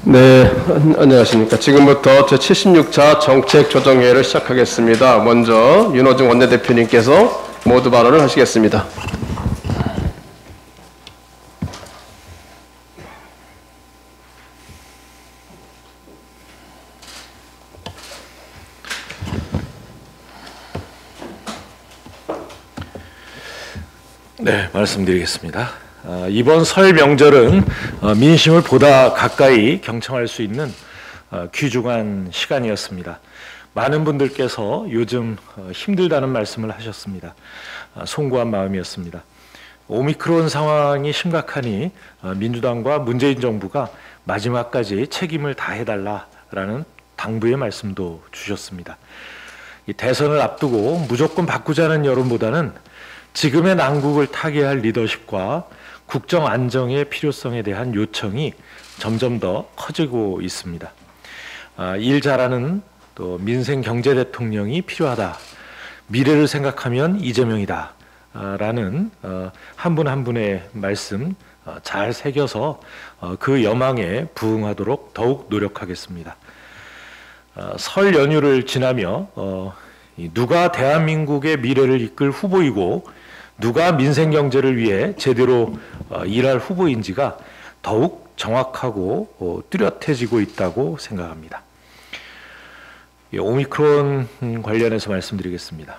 네, 안녕하십니까. 지금부터 제76차 정책조정회의를 시작하겠습니다. 먼저 윤호중 원내대표님께서 모두 발언을 하시겠습니다. 네, 말씀드리겠습니다. 이번 설 명절은 민심을 보다 가까이 경청할 수 있는 귀중한 시간이었습니다. 많은 분들께서 요즘 힘들다는 말씀을 하셨습니다. 송구한 마음이었습니다. 오미크론 상황이 심각하니 민주당과 문재인 정부가 마지막까지 책임을 다해달라라는 당부의 말씀도 주셨습니다. 이 대선을 앞두고 무조건 바꾸자는 여론보다는 지금의 난국을 타개할 리더십과 국정 안정의 필요성에 대한 요청이 점점 더 커지고 있습니다. 일 잘하는 또 민생 경제 대통령이 필요하다. 미래를 생각하면 이재명이다. 라는 한 분 한 분의 말씀 잘 새겨서 그 여망에 부응하도록 더욱 노력하겠습니다. 설 연휴를 지나며 누가 대한민국의 미래를 이끌 후보이고 누가 민생 경제를 위해 제대로 일할 후보인지가 더욱 정확하고 뚜렷해지고 있다고 생각합니다. 오미크론 관련해서 말씀드리겠습니다.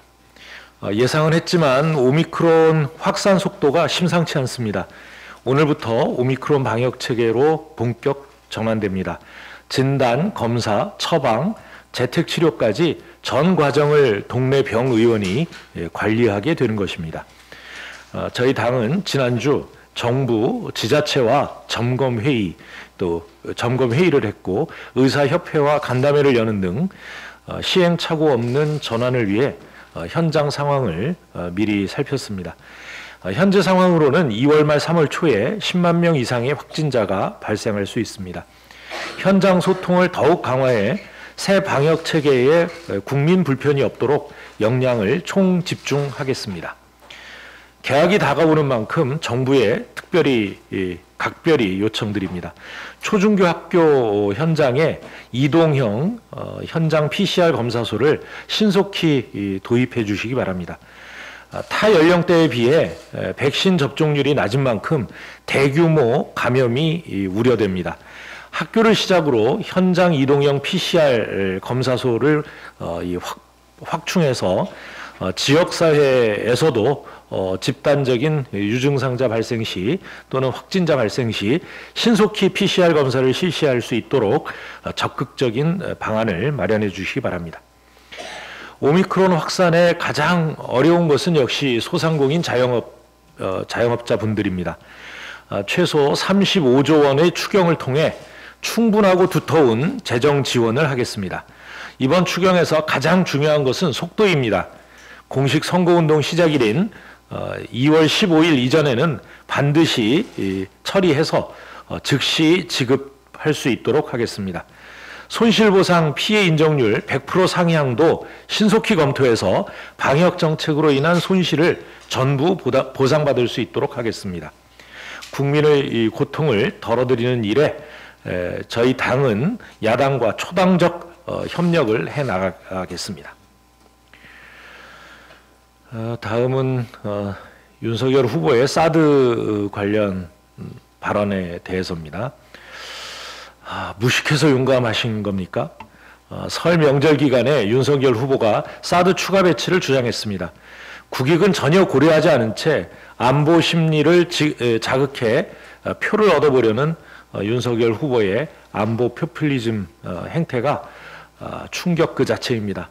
예상은 했지만 오미크론 확산 속도가 심상치 않습니다. 오늘부터 오미크론 방역 체계로 본격 전환됩니다. 진단, 검사, 처방, 재택치료까지 전 과정을 동네 병의원이 관리하게 되는 것입니다. 저희 당은 지난주 정부, 지자체와 점검회의, 또 점검회의를 했고 의사협회와 간담회를 여는 등 시행착오 없는 전환을 위해 현장 상황을 미리 살폈습니다. 현재 상황으로는 2월 말 3월 초에 10만 명 이상의 확진자가 발생할 수 있습니다. 현장 소통을 더욱 강화해 새 방역 체계에 국민 불편이 없도록 역량을 총집중하겠습니다. 개학이 다가오는 만큼 정부에 특별히 각별히 요청드립니다. 초중교 학교 현장에 이동형 현장 PCR 검사소를 신속히 도입해 주시기 바랍니다. 타 연령대에 비해 백신 접종률이 낮은 만큼 대규모 감염이 우려됩니다. 학교를 시작으로 현장 이동형 PCR 검사소를 확충해서 지역사회에서도 집단적인 유증상자 발생 시 또는 확진자 발생 시 신속히 PCR 검사를 실시할 수 있도록 적극적인 방안을 마련해 주시기 바랍니다. 오미크론 확산에 가장 어려운 것은 역시 소상공인 자영업자분들입니다. 최소 35조 원의 추경을 통해 충분하고 두터운 재정 지원을 하겠습니다. 이번 추경에서 가장 중요한 것은 속도입니다. 공식 선거운동 시작일인 2월 15일 이전에는 반드시 처리해서 즉시 지급할 수 있도록 하겠습니다. 손실보상 피해 인정률 100% 상향도 신속히 검토해서 방역정책으로 인한 손실을 전부 보상받을 수 있도록 하겠습니다. 국민의 고통을 덜어드리는 일에 저희 당은 야당과 초당적 협력을 해나가겠습니다. 다음은 윤석열 후보의 사드 관련 발언에 대해서입니다. 무식해서 용감하신 겁니까? 설 명절 기간에 윤석열 후보가 사드 추가 배치를 주장했습니다. 국익은 전혀 고려하지 않은 채 안보 심리를 자극해 표를 얻어보려는 윤석열 후보의 안보 포퓰리즘 행태가 충격 그 자체입니다.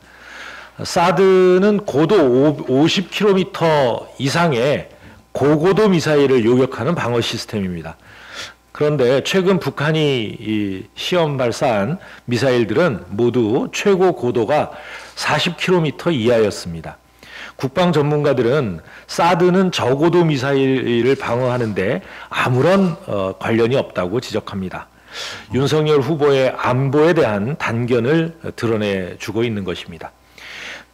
사드는 고도 50km 이상의 고고도 미사일을 요격하는 방어 시스템입니다. 그런데 최근 북한이 시험 발사한 미사일들은 모두 최고 고도가 40km 이하였습니다. 국방 전문가들은 사드는 저고도 미사일을 방어하는데 아무런 관련이 없다고 지적합니다. 윤석열 후보의 안보에 대한 단견을 드러내주고 있는 것입니다.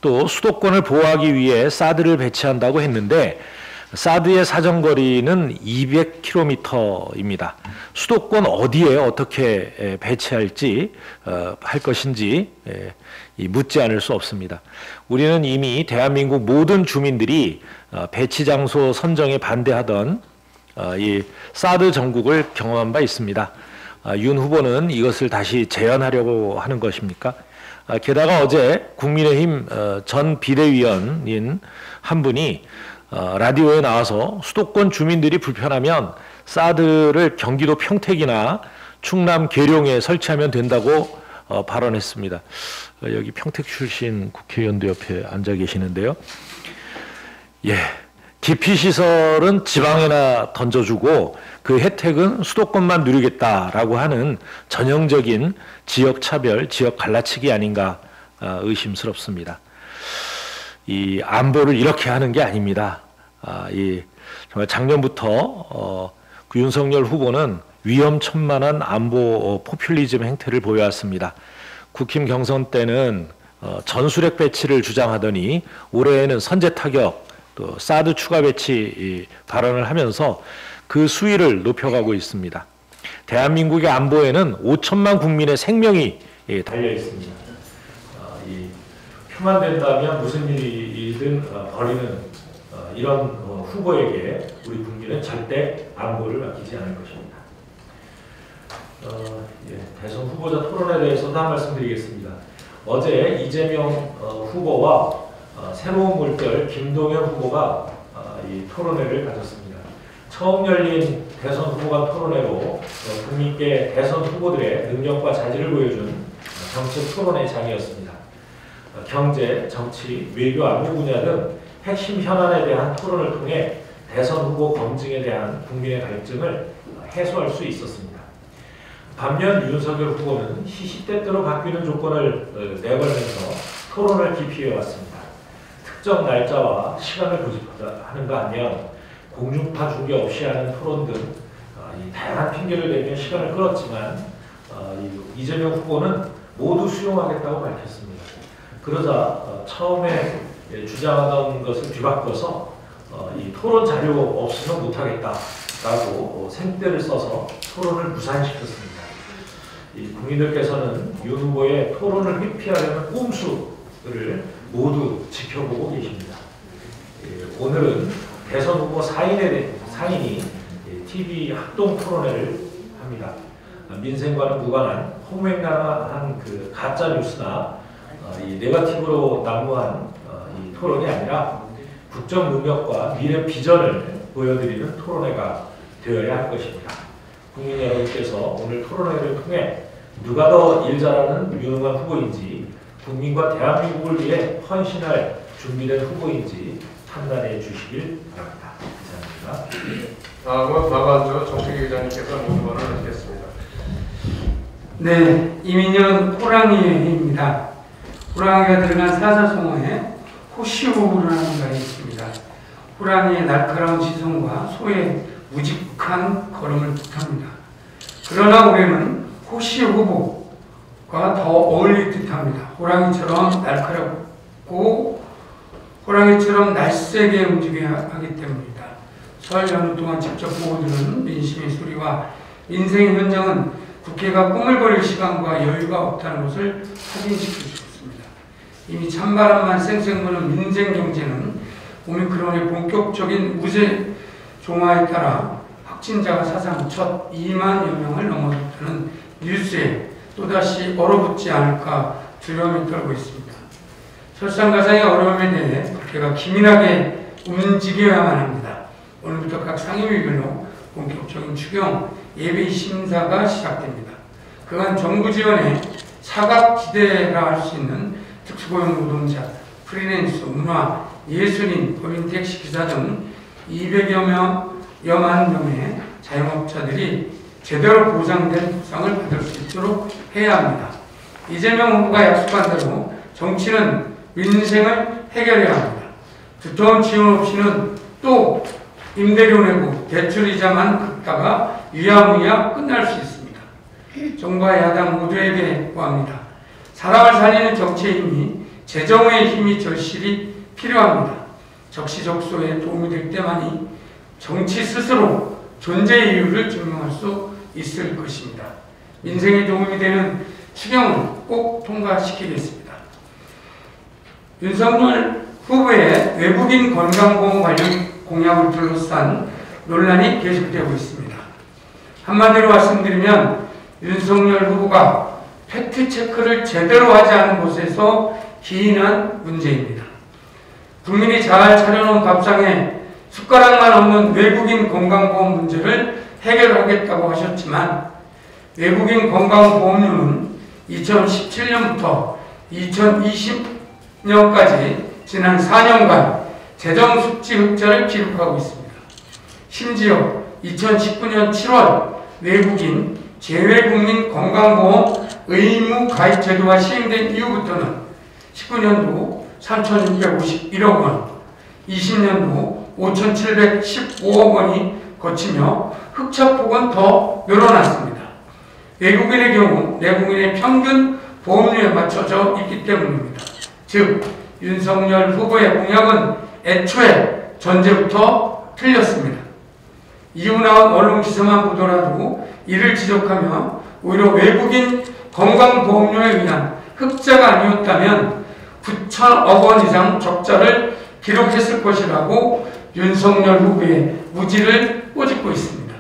또 수도권을 보호하기 위해 사드를 배치한다고 했는데 사드의 사정거리는 200km입니다. 수도권 어디에 어떻게 배치할지 할 것인지 묻지 않을 수 없습니다. 우리는 이미 대한민국 모든 주민들이 배치 장소 선정에 반대하던 이 사드 정국을 경험한 바 있습니다. 윤 후보는 이것을 다시 재현하려고 하는 것입니까? 게다가 어제 국민의힘 전 비대위원인 한 분이 라디오에 나와서 수도권 주민들이 불편하면 사드를 경기도 평택이나 충남 계룡에 설치하면 된다고 발언했습니다. 여기 평택 출신 국회의원도 옆에 앉아 계시는데요. 예, 기피시설은 지방에나 던져주고 그 혜택은 수도권만 누리겠다라고 하는 전형적인 지역차별, 지역 갈라치기 아닌가 의심스럽습니다. 이 안보를 이렇게 하는 게 아닙니다. 정말 작년부터 그 윤석열 후보는 위험천만한 안보 포퓰리즘 행태를 보여왔습니다. 국힘 경선 때는 전술핵 배치를 주장하더니 올해에는 선제 타격, 또 사드 추가 배치 발언을 하면서 그 수위를 높여가고 있습니다. 대한민국의 안보에는 5천만 국민의 생명이 달려 있습니다. 표만 된다면 무슨 일이든 벌이는 이런 후보에게 우리 국민은 절대 안보를 맡기지 않을 것입니다. 대선 후보자 토론에 대해서도 한 말씀 드리겠습니다. 어제 이재명 후보와 새로운 물결 김동연 후보가 이 토론회를 가졌습니다. 처음 열린 대선 후보 간 토론회로 국민께 대선 후보들의 능력과 자질을 보여준 정책 토론회 장이었습니다. 경제, 정치, 외교, 안보 분야 등 핵심 현안에 대한 토론을 통해 대선 후보 검증에 대한 국민의 갈증을 해소할 수 있었습니다. 반면 윤석열 후보는 시시때때로 바뀌는 조건을 내걸면서 토론을 기피해왔습니다. 특정 날짜와 시간을 고집하는가 하면 공중파 중계 없이 하는 토론 등 다양한 핑계를 대며 시간을 끌었지만 이재명 후보는 모두 수용하겠다고 밝혔습니다. 그러자 처음에 주장하던 것을 뒤바꿔서 이 토론 자료 없으면 못하겠다라고 생떼를 써서 토론을 무산시켰습니다. 국민들께서는 윤 후보의 토론을 회피하려는 꼼수를 모두 지켜보고 계십니다. 오늘은 대선 후보 4인이 TV 합동 토론회를 합니다. 민생과는 무관한 홍맹랑한 그 가짜 뉴스나 이 네거티브로 난무한 이 토론이 아니라 국정 능력과 미래 비전을 보여드리는 토론회가 되어야 할 것입니다. 국민 여러분께서 오늘 토론회를 통해 누가 더 일 잘하는 유능한 후보인지, 국민과 대한민국을 위해 헌신할 준비된 후보인지 판단해 주시길 바랍니다. 감사합니다. 다음은 박완주 정책위 기자님께서 모두 발언하시겠습니다. 네, 이민현 호랑이입니다. 호랑이가 들어간 사자성어에 호시호우라는 말이 있습니다. 호랑이의 날카로운 시선과 소의 우직한 걸음을 뜻합니다. 그러나 올해는 호시 후보가 더 어울릴 듯합니다. 호랑이처럼 날카롭고 호랑이처럼 날쌔게 움직여야 하기 때문입니다. 설 연휴 동안 직접 보고 들은 민심의 소리와 인생의 현장은 국회가 꿈을 버릴 시간과 여유가 없다는 것을 확인시켜 주었습니다. 이미 찬바람만 쌩쌩 부는 민생 경제는 오미크론의 본격적인 우세 종화에 따라 확진자가 사상 첫 2만여 명을 넘어섰다는 뉴스에 또다시 얼어붙지 않을까 두려움이 떨고 있습니다. 설상가상의 어려움에 대해 국회가 기민하게 움직여야만 합니다. 오늘부터 각 상임위별로 본격적인 추경 예비 심사가 시작됩니다. 그간 정부 지원에 사각지대라 할 수 있는 특수고용 노동자, 프리랜서, 문화, 예술인, 법인, 택시기사 등 200여만 명의 자영업자들이 제대로 보장된 보상을 받을 수 있도록 해야 합니다. 이재명 후보가 약속한 대로 정치는 민생을 해결해야 합니다. 두터운 지원 없이는 또 임대료 내고 대출이자만 긁다가 유야무야 끝날 수 있습니다. 정부와 야당 모두에게 구합니다. 사람을 살리는 정치의 힘이 재정의 힘이 절실히 필요합니다. 적시적소에 도움이 될 때만이 정치 스스로 존재의 이유를 증명할 수 있을 것입니다. 민생에 도움이 되는 추경은 꼭 통과시키겠습니다. 윤석열 후보의 외국인 건강보험 관련 공약을 둘러싼 논란이 계속되고 있습니다. 한마디로 말씀드리면 윤석열 후보가 팩트체크를 제대로 하지 않은 곳에서 기인한 문제입니다. 국민이 잘 차려놓은 밥상에 숟가락만 없는 외국인 건강보험 문제를 해결하겠다고 하셨지만 외국인 건강보험료는 2017년부터 2020년까지 지난 4년간 재정 숙지 흑자를 기록하고 있습니다. 심지어 2019년 7월 외국인 재외국민 건강보험 의무 가입 제도가 시행된 이후부터는 19년도 3,651억 원, 20년도 5,715억 원이 거치며 흑자폭은 더 늘어났습니다. 외국인의 경우 내국인의 평균 보험료에 맞춰져 있기 때문입니다. 즉 윤석열 후보의 공약은 애초에 전제부터 틀렸습니다. 이후 나온 언론 기사만 보더라도 이를 지적하며 오히려 외국인 건강보험료에 의한 흑자가 아니었다면 9천억 원 이상 적자를 기록했을 것이라고 윤석열 후보의 무지를 꼬집고 있습니다.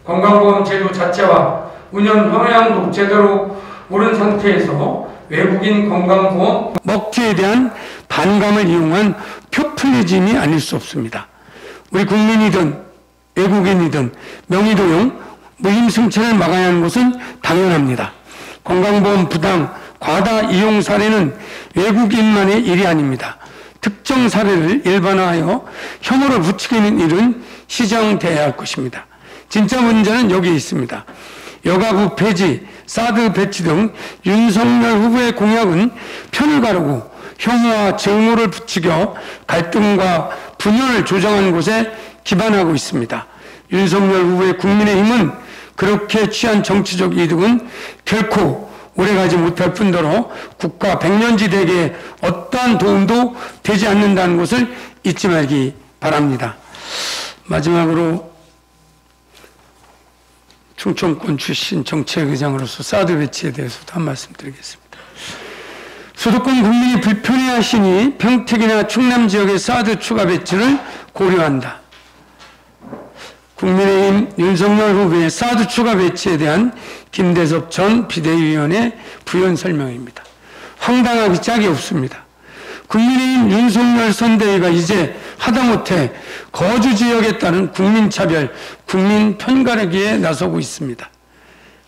건강보험 제도 자체와 운영 형향도 제대로 모른 상태에서 외국인 건강보험 먹튀에 대한 반감을 이용한 표플리즘이 아닐 수 없습니다. 우리 국민이든 외국인이든 명의도용 무임승차를 막아야 하는 것은 당연합니다. 건강보험 부당, 과다 이용 사례는 외국인만의 일이 아닙니다. 특정 사례를 일반화하여 혐오를 부추기는 일은 시정돼야 할 것입니다. 진짜 문제는 여기에 있습니다. 여가부 폐지, 사드 배치 등 윤석열 후보의 공약은 편을 가르고 혐오와 증오를 부추겨 갈등과 분열을 조장하는 곳에 기반하고 있습니다. 윤석열 후보의 국민의힘은 그렇게 취한 정치적 이득은 결코 오래가지 못할 뿐더러 국가 백년지대에 어떠한 도움도 되지 않는다는 것을 잊지 말기 바랍니다. 마지막으로 충청권 출신 정책의장으로서 사드 배치에 대해서도 한 말씀 드리겠습니다. 수도권 국민이 불편해하시니 평택이나 충남 지역의 사드 추가 배치를 고려한다. 국민의힘 윤석열 후보의 사드 추가 배치에 대한 김대섭 전 비대위원의 부연 설명입니다. 황당하기 짝이 없습니다. 국민의힘 윤석열 선대위가 이제 하다못해 거주 지역에 따른 국민차별, 국민 편가르기에 나서고 있습니다.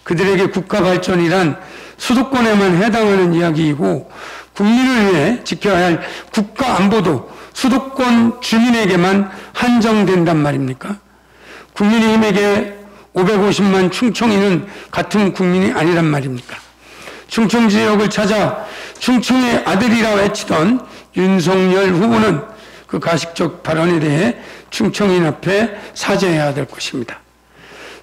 그들에게 국가 발전이란 수도권에만 해당하는 이야기이고 국민을 위해 지켜야 할 국가 안보도 수도권 주민에게만 한정된단 말입니까? 국민의힘에게 550만 충청인은 같은 국민이 아니란 말입니까? 충청 지역을 찾아 충청의 아들이라 외치던 윤석열 후보는 그 가식적 발언에 대해 충청인 앞에 사죄해야 될 것입니다.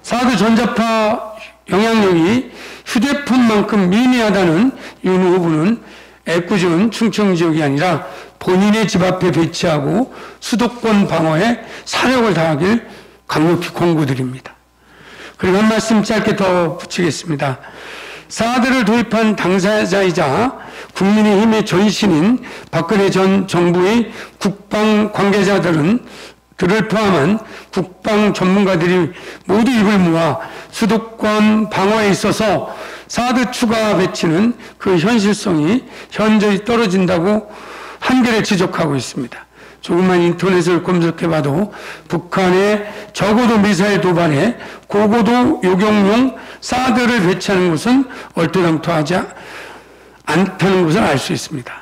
사드 전자파 영향력이 휴대폰만큼 미미하다는 윤 후보는 애꿎은 충청 지역이 아니라 본인의 집 앞에 배치하고 수도권 방어에 사력을 다하길 강력히 권고드립니다. 그리고 한 말씀 짧게 더 붙이겠습니다. 사드를 도입한 당사자이자 국민의힘의 전신인 박근혜 전 정부의 국방 관계자들을 포함한 국방 전문가들이 모두 입을 모아 수도권 방어에 있어서 사드 추가 배치는 그 현실성이 현저히 떨어진다고 한겨레 지적하고 있습니다. 조금만 인터넷을 검색해봐도 북한의 적어도 미사일 도발에 고고도 요격용 사드를 배치하는 것은 얼토당토하지 않다는 것을 알 수 있습니다.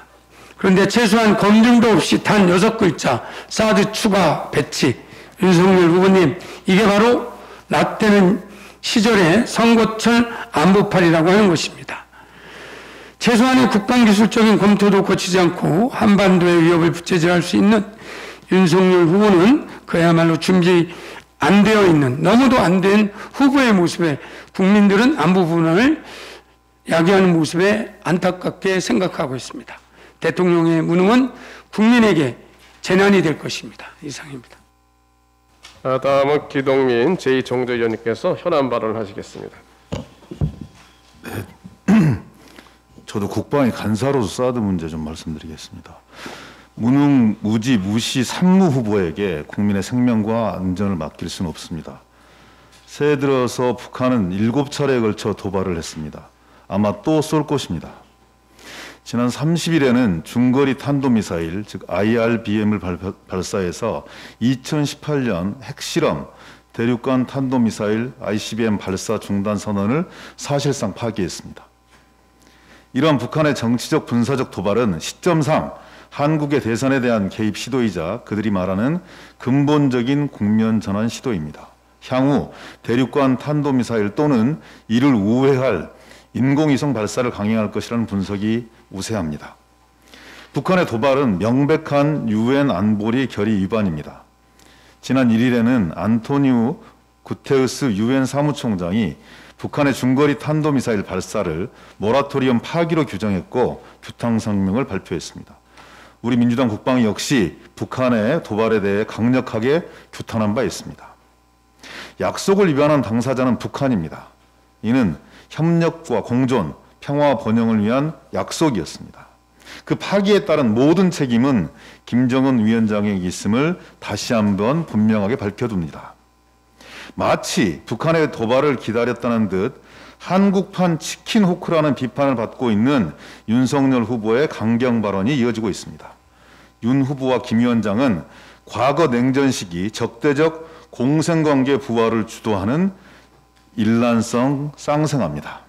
그런데 최소한 검증도 없이 단 6글자 사드 추가 배치, 윤석열 후보님, 이게 바로 나 때는 시절의 선거철 안보팔이라고 하는 것입니다. 최소한의 국방기술적인 검토도 거치지 않고 한반도의 위협을 부채질할 수 있는 윤석열 후보는 그야말로 준비 안 되어 있는, 너무도 안 된 후보의 모습에 국민들은 안보 불안을 야기하는 모습에 안타깝게 생각하고 있습니다. 대통령의 무능은 국민에게 재난이 될 것입니다. 이상입니다. 다음은 기동민 제2정도위원님께서 현안 발언을 하시겠습니다. 저도 국방의 간사로서 사드 문제 좀 말씀드리겠습니다. 무능, 무지, 무시, 산무 후보에게 국민의 생명과 안전을 맡길 수는 없습니다. 새해 들어서 북한은 7차례에 걸쳐 도발을 했습니다. 아마 또 쏠 것입니다. 지난 30일에는 중거리 탄도미사일, 즉 IRBM을 발사해서 2018년 핵실험, 대륙간 탄도미사일 ICBM 발사 중단 선언을 사실상 파기했습니다. 이러한 북한의 정치적 군사적 도발은 시점상 한국의 대선에 대한 개입 시도이자 그들이 말하는 근본적인 국면 전환 시도입니다. 향후 대륙간 탄도미사일 또는 이를 우회할 인공위성 발사를 강행할 것이라는 분석이 우세합니다. 북한의 도발은 명백한 UN 안보리 결의 위반입니다. 지난 1일에는 안토니우 구테우스 UN 사무총장이 북한의 중거리 탄도미사일 발사를 모라토리엄 파기로 규정했고 규탄성명을 발표했습니다. 우리 민주당 국방위 역시 북한의 도발에 대해 강력하게 규탄한 바 있습니다. 약속을 위반한 당사자는 북한입니다. 이는 협력과 공존, 평화와 번영을 위한 약속이었습니다. 그 파기에 따른 모든 책임은 김정은 위원장에게 있음을 다시 한번 분명하게 밝혀둡니다. 마치 북한의 도발을 기다렸다는 듯 한국판 치킨 호크라는 비판을 받고 있는 윤석열 후보의 강경 발언이 이어지고 있습니다. 윤 후보와 김 위원장은 과거 냉전 시기 적대적 공생관계 부활을 주도하는 일란성 쌍생합니다.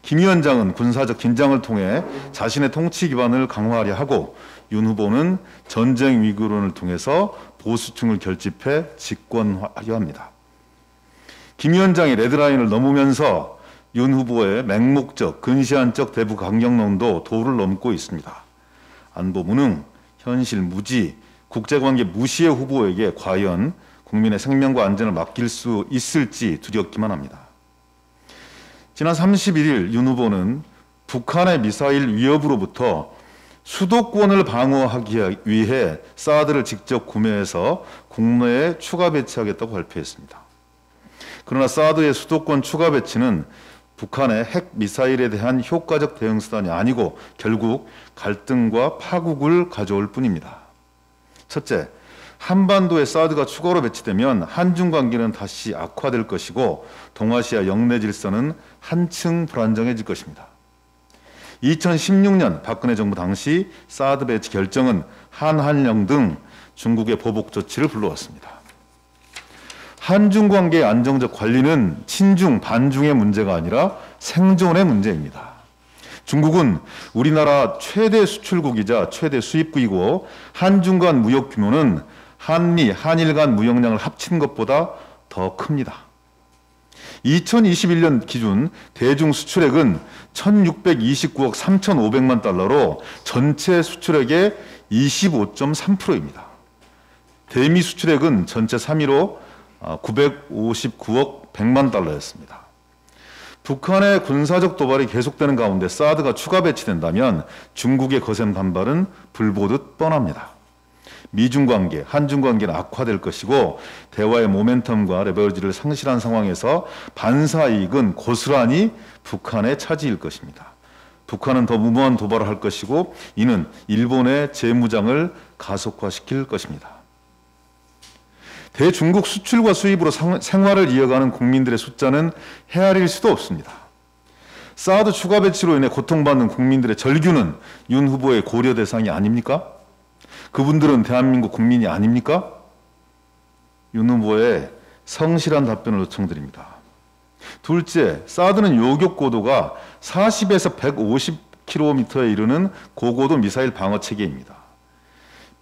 김 위원장은 군사적 긴장을 통해 자신의 통치 기반을 강화하려 하고 윤 후보는 전쟁 위기론을 통해서 보수층을 결집해 집권하려 합니다. 김 위원장이 레드라인을 넘으면서 윤 후보의 맹목적, 근시안적 대북 강경론도 도를 넘고 있습니다. 안보 무능, 현실 무지, 국제관계 무시의 후보에게 과연 국민의 생명과 안전을 맡길 수 있을지 두렵기만 합니다. 지난 31일 윤 후보는 북한의 미사일 위협으로부터 수도권을 방어하기 위해 사드를 직접 구매해서 국내에 추가 배치하겠다고 발표했습니다. 그러나 사드의 수도권 추가 배치는 북한의 핵 미사일에 대한 효과적 대응 수단이 아니고 결국 갈등과 파국을 가져올 뿐입니다. 첫째, 한반도에 사드가 추가로 배치되면 한중 관계는 다시 악화될 것이고 동아시아 영내 질서는 한층 불안정해질 것입니다. 2016년 박근혜 정부 당시 사드 배치 결정은 한한령 등 중국의 보복 조치를 불러왔습니다. 한중 관계의 안정적 관리는 친중, 반중의 문제가 아니라 생존의 문제입니다. 중국은 우리나라 최대 수출국이자 최대 수입국이고 한중 간 무역 규모는 한미, 한일 간 무역량을 합친 것보다 더 큽니다. 2021년 기준 대중 수출액은 1,629억 3,500만 달러로 전체 수출액의 25.3%입니다. 대미 수출액은 전체 3위로 959억 100만 달러였습니다. 북한의 군사적 도발이 계속되는 가운데 사드가 추가 배치된다면 중국의 거센 반발은 불보듯 뻔합니다. 미중 관계, 한중 관계는 악화될 것이고 대화의 모멘텀과 레버리지를 상실한 상황에서 반사 이익은 고스란히 북한의 차지일 것입니다. 북한은 더 무모한 도발을 할 것이고 이는 일본의 재무장을 가속화시킬 것입니다. 대중국 수출과 수입으로 생활을 이어가는 국민들의 숫자는 헤아릴 수도 없습니다. 사드 추가 배치로 인해 고통받는 국민들의 절규는 윤 후보의 고려 대상이 아닙니까? 그분들은 대한민국 국민이 아닙니까? 윤 후보의 성실한 답변을 요청드립니다. 둘째, 사드는 요격 고도가 40에서 150km에 이르는 고고도 미사일 방어 체계입니다.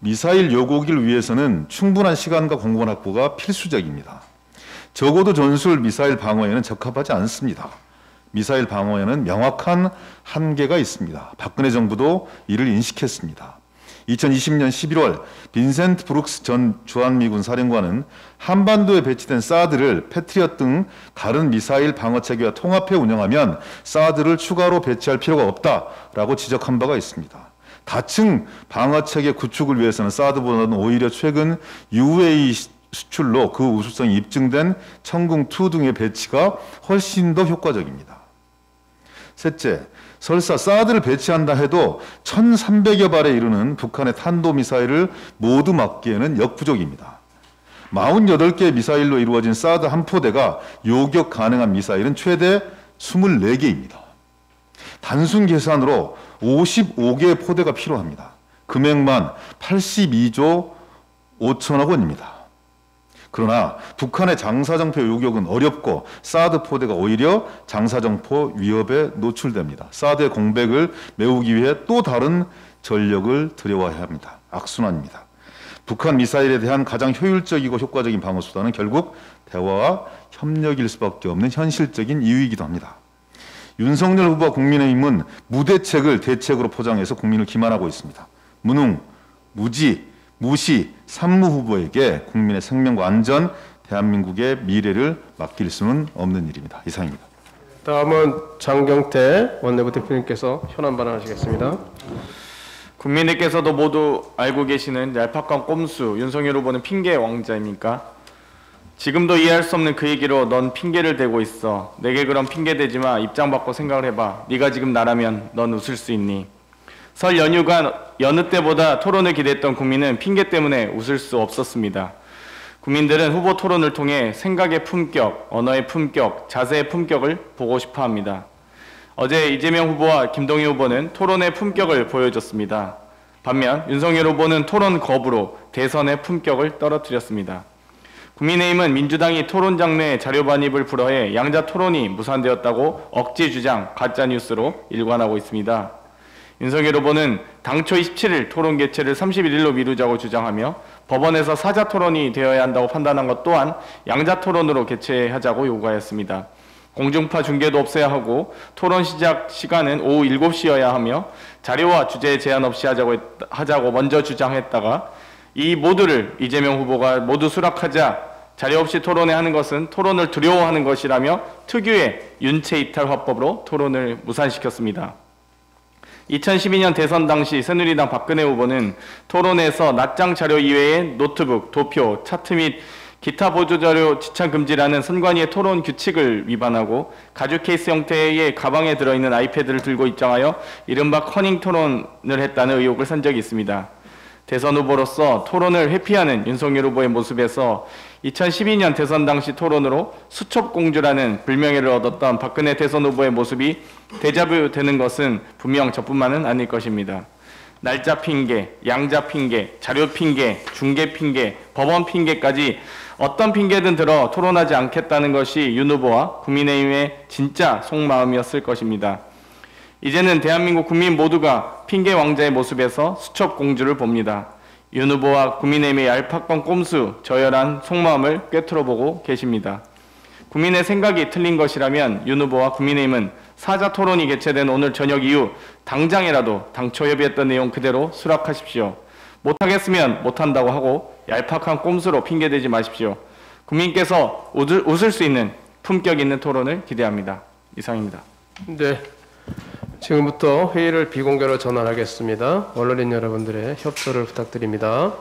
미사일 요고기를 위해서는 충분한 시간과 공간 확보가 필수적입니다. 적어도 전술 미사일 방어에는 적합하지 않습니다. 미사일 방어에는 명확한 한계가 있습니다. 박근혜 정부도 이를 인식했습니다. 2020년 11월 빈센트 브룩스 전 주한미군 사령관은 한반도에 배치된 사드를 패트리엇 등 다른 미사일 방어 체계와 통합해 운영하면 사드를 추가로 배치할 필요가 없다라고 지적한 바가 있습니다. 다층 방어 체계 구축을 위해서는 사드보다는 오히려 최근 UAE 수출로 그 우수성이 입증된 천궁2 등의 배치가 훨씬 더 효과적입니다. 셋째, 설사 사드를 배치한다 해도 1,300여 발에 이르는 북한의 탄도미사일을 모두 막기에는 역부족입니다. 48개의 미사일로 이루어진 사드 한 포대가 요격 가능한 미사일은 최대 24개입니다. 단순 계산으로 55개의 포대가 필요합니다. 금액만 82조 5천억 원입니다. 그러나 북한의 장사정포 요격은 어렵고 사드 포대가 오히려 장사정포 위협에 노출됩니다. 사드의 공백을 메우기 위해 또 다른 전력을 들여와야 합니다. 악순환입니다. 북한 미사일에 대한 가장 효율적이고 효과적인 방어 수단은 결국 대화와 협력일 수밖에 없는 현실적인 이유이기도 합니다. 윤석열 후보와 국민의힘은 무대책을 대책으로 포장해서 국민을 기만하고 있습니다. 무능, 무지, 무시, 산무 후보에게 국민의 생명과 안전, 대한민국의 미래를 맡길 수는 없는 일입니다. 이상입니다. 다음은 장경태 원내부 대표님께서 현안 발언하시겠습니다. 국민들께서도 모두 알고 계시는 얄팍한 꼼수 윤석열 후보는 핑계 왕자입니까? 지금도 이해할 수 없는 그 얘기로 넌 핑계를 대고 있어. 내게 그럼 핑계 대지 마. 입장 바꿔 생각을 해봐. 네가 지금 나라면 넌 웃을 수 있니? 설 연휴가 여느 때보다 토론을 기대했던 국민은 핑계 때문에 웃을 수 없었습니다. 국민들은 후보 토론을 통해 생각의 품격, 언어의 품격, 자세의 품격을 보고 싶어 합니다. 어제 이재명 후보와 김동연 후보는 토론의 품격을 보여줬습니다. 반면 윤석열 후보는 토론 거부로 대선의 품격을 떨어뜨렸습니다. 국민의힘은 민주당이 토론 장르의 자료 반입을 불허해 양자 토론이 무산되었다고 억지 주장, 가짜뉴스로 일관하고 있습니다. 윤석열 후보는 당초 27일 토론 개최를 31일로 미루자고 주장하며 법원에서 사자 토론이 되어야 한다고 판단한 것 또한 양자 토론으로 개최하자고 요구하였습니다. 공중파 중계도 없애야 하고 토론 시작 시간은 오후 7시여야 하며 자료와 주제 제한 없이 하자고 먼저 주장했다가 이 모두를 이재명 후보가 모두 수락하자 자료 없이 토론회 하는 것은 토론을 두려워하는 것이라며 특유의 윤체이탈 화법으로 토론을 무산시켰습니다. 2012년 대선 당시 새누리당 박근혜 후보는 토론에서 낱장 자료 이외의 노트북, 도표, 차트 및 기타 보조자료 지참 금지라는 선관위의 토론 규칙을 위반하고 가죽 케이스 형태의 가방에 들어있는 아이패드를 들고 입장하여 이른바 커닝 토론을 했다는 의혹을 산 적이 있습니다. 대선 후보로서 토론을 회피하는 윤석열 후보의 모습에서 2012년 대선 당시 토론으로 수첩공주라는 불명예를 얻었던 박근혜 대선 후보의 모습이 데자뷰 되는 것은 분명 저뿐만은 아닐 것입니다. 날짜 핑계, 양자 핑계, 자료 핑계, 중계 핑계, 법원 핑계까지 어떤 핑계든 들어 토론하지 않겠다는 것이 윤 후보와 국민의힘의 진짜 속마음이었을 것입니다. 이제는 대한민국 국민 모두가 핑계 왕자의 모습에서 수첩공주를 봅니다. 윤 후보와 국민의힘의 얄팍한 꼼수, 저열한 속마음을 꿰뚫어보고 계십니다. 국민의 생각이 틀린 것이라면 윤 후보와 국민의힘은 사자 토론이 개최된 오늘 저녁 이후 당장이라도 당초 협의했던 내용 그대로 수락하십시오. 못하겠으면 못한다고 하고 얄팍한 꼼수로 핑계대지 마십시오. 국민께서 웃을 수 있는 품격 있는 토론을 기대합니다. 이상입니다. 네, 지금부터 회의를 비공개로 전환하겠습니다. 언론인 여러분들의 협조를 부탁드립니다.